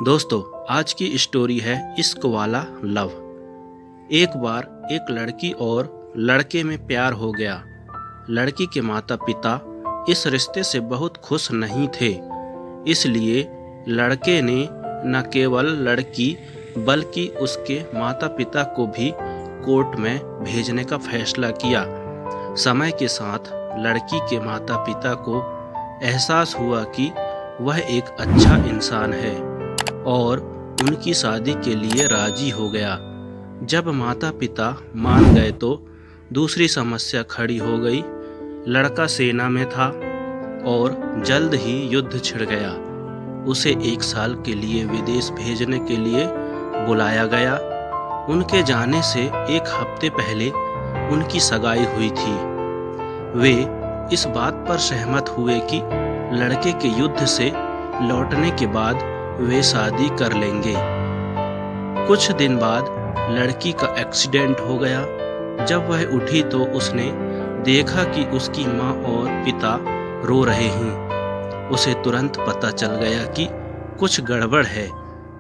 दोस्तों, आज की स्टोरी है इश्क वाला लव। एक बार एक लड़की और लड़के में प्यार हो गया। लड़की के माता पिता इस रिश्ते से बहुत खुश नहीं थे, इसलिए लड़के ने न केवल लड़की बल्कि उसके माता पिता को भी कोर्ट में भेजने का फैसला किया। समय के साथ लड़की के माता पिता को एहसास हुआ कि वह एक अच्छा इंसान है और उनकी शादी के लिए राजी हो गया। जब माता पिता मान गए तो दूसरी समस्या खड़ी हो गई। लड़का सेना में था और जल्द ही युद्ध छिड़ गया। उसे 1 साल के लिए विदेश भेजने के लिए बुलाया गया। उनके जाने से 1 हफ्ते पहले उनकी सगाई हुई थी। वे इस बात पर सहमत हुए कि लड़के के युद्ध से लौटने के बाद वे शादी कर लेंगे। कुछ दिन बाद लड़की का एक्सीडेंट हो गया। जब वह उठी तो उसने देखा कि उसकी माँ और पिता रो रहे हैं। उसे तुरंत पता चल गया कि कुछ गड़बड़ है।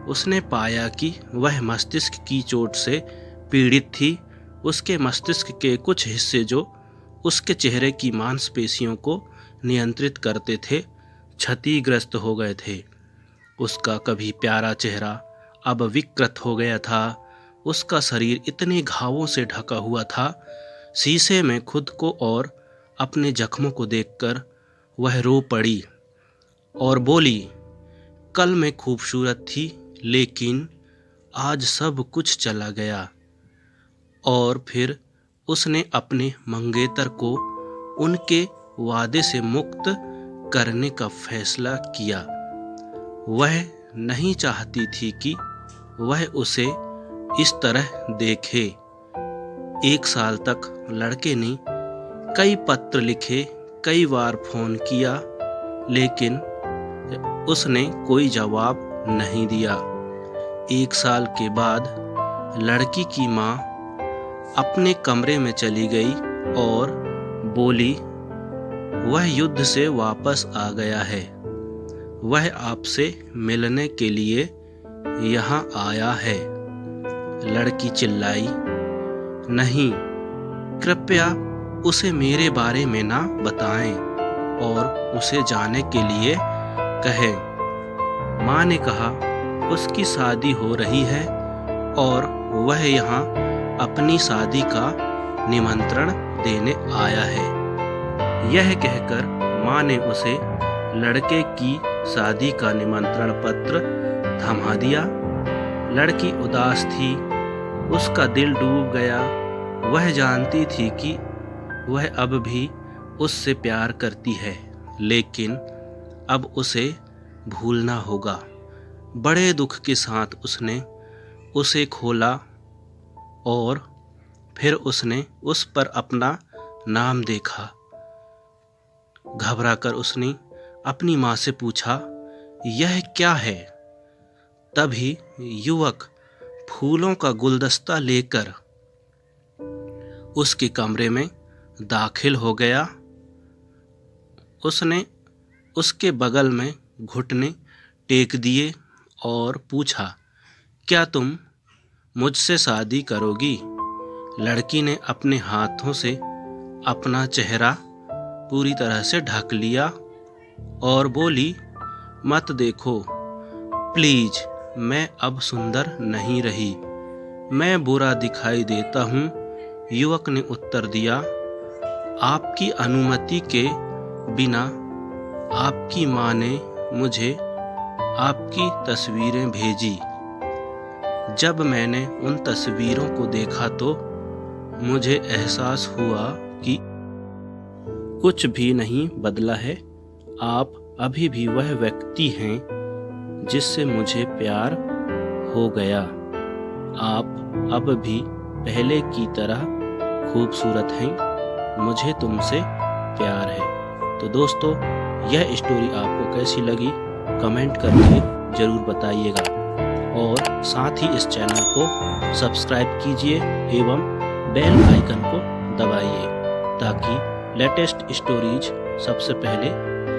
उसने पाया कि वह मस्तिष्क की चोट से पीड़ित थी। उसके मस्तिष्क के कुछ हिस्से जो उसके चेहरे की मांसपेशियों को नियंत्रित करते थे, क्षतिग्रस्त हो गए थे। उसका कभी प्यारा चेहरा अब विकृत हो गया था। उसका शरीर इतने घावों से ढका हुआ था। शीशे में खुद को और अपने जख्मों को देखकर वह रो पड़ी और बोली, कल मैं खूबसूरत थी, लेकिन आज सब कुछ चला गया। और फिर उसने अपने मंगेतर को उनके वादे से मुक्त करने का फैसला किया। वह नहीं चाहती थी कि वह उसे इस तरह देखे। 1 साल तक लड़के ने कई पत्र लिखे, कई बार फोन किया, लेकिन उसने कोई जवाब नहीं दिया। 1 साल के बाद लड़की की माँ अपने कमरे में चली गई और बोली, वह युद्ध से वापस आ गया है। वह आपसे मिलने के लिए यहाँ आया है। लड़की चिल्लाई, नहीं, कृपया उसे मेरे बारे में ना बताएं और उसे जाने के लिए कहें। माँ ने कहा, उसकी शादी हो रही है और वह यहाँ अपनी शादी का निमंत्रण देने आया है। यह कहकर माँ ने उसे लड़के की शादी का निमंत्रण पत्र थमा दिया। लड़की उदास थी, उसका दिल डूब गया। वह जानती थी कि वह अब भी उससे प्यार करती है, लेकिन अब उसे भूलना होगा। बड़े दुख के साथ उसने उसे खोला और फिर उसने उस पर अपना नाम देखा। घबराकर उसने अपनी माँ से पूछा, यह क्या है? तभी युवक फूलों का गुलदस्ता लेकर उसके कमरे में दाखिल हो गया। उसने उसके बगल में घुटने टेक दिए और पूछा, क्या तुम मुझसे शादी करोगी? लड़की ने अपने हाथों से अपना चेहरा पूरी तरह से ढक लिया और बोली, मत देखो प्लीज, मैं अब सुंदर नहीं रही, मैं बुरा दिखाई देता हूँ। युवक ने उत्तर दिया, आपकी अनुमति के बिना आपकी माँ ने मुझे आपकी तस्वीरें भेजी। जब मैंने उन तस्वीरों को देखा तो मुझे एहसास हुआ कि कुछ भी नहीं बदला है। आप अभी भी वह व्यक्ति हैं जिससे मुझे प्यार हो गया। आप अब भी पहले की तरह खूबसूरत हैं। मुझे तुमसे प्यार है। तो दोस्तों, यह स्टोरी आपको कैसी लगी कमेंट करके ज़रूर बताइएगा और साथ ही इस चैनल को सब्सक्राइब कीजिए एवं बेल आइकन को दबाइए ताकि लेटेस्ट स्टोरीज सबसे पहले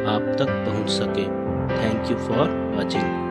आप तक पहुंच सके। Thank you for watching.